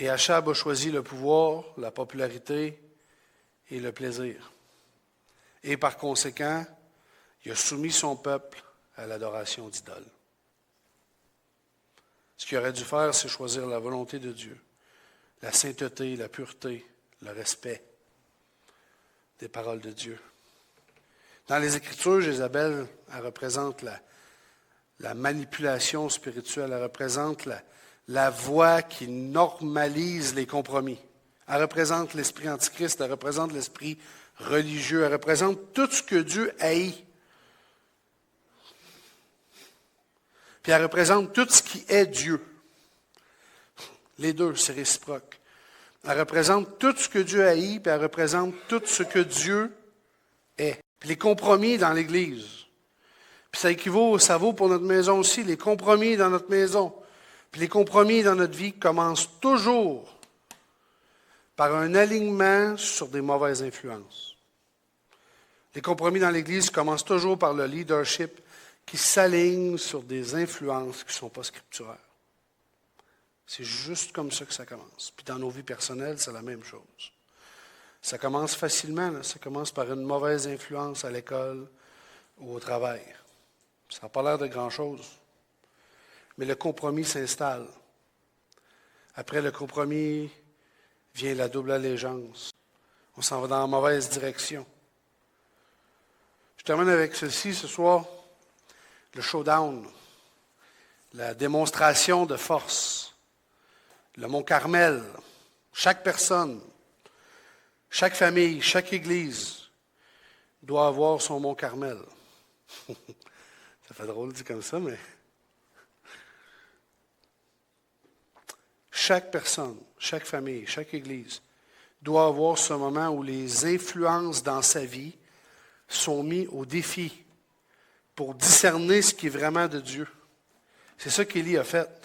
Et Achab a choisi le pouvoir, la popularité et le plaisir. Et par conséquent, il a soumis son peuple à l'adoration d'idoles. Ce qu'il aurait dû faire, c'est choisir la volonté de Dieu, la sainteté, la pureté, le respect des paroles de Dieu. Dans les Écritures, Jézabel, elle représente la manipulation spirituelle, elle représente la voie qui normalise les compromis. Elle représente l'esprit antichrist, elle représente l'esprit religieux, elle représente tout ce que Dieu haït. Puis elle représente tout ce qui est Dieu. Les deux, c'est réciproque. Elle représente tout ce que Dieu haït, puis elle représente tout ce que Dieu est. Puis les compromis dans l'Église. Puis ça vaut pour notre maison aussi, les compromis dans notre maison. Puis les compromis dans notre vie commencent toujours par un alignement sur des mauvaises influences. Les compromis dans l'Église commencent toujours par le leadership qui s'aligne sur des influences qui ne sont pas scripturaires. C'est juste comme ça que ça commence. Puis dans nos vies personnelles, c'est la même chose. Ça commence facilement, là. Ça commence par une mauvaise influence à l'école ou au travail. Ça n'a pas l'air de grand-chose. Mais le compromis s'installe. Après le compromis vient la double allégeance. On s'en va dans la mauvaise direction. Je termine avec ceci ce soir. Le showdown. La démonstration de force. Le Mont Carmel. Chaque personne, chaque famille, chaque église doit avoir son Mont Carmel. Ça fait drôle de dire comme ça, mais chaque personne, chaque famille, chaque église doit avoir ce moment où les influences dans sa vie sont mises au défi pour discerner ce qui est vraiment de Dieu. C'est ça qu'Élie a fait.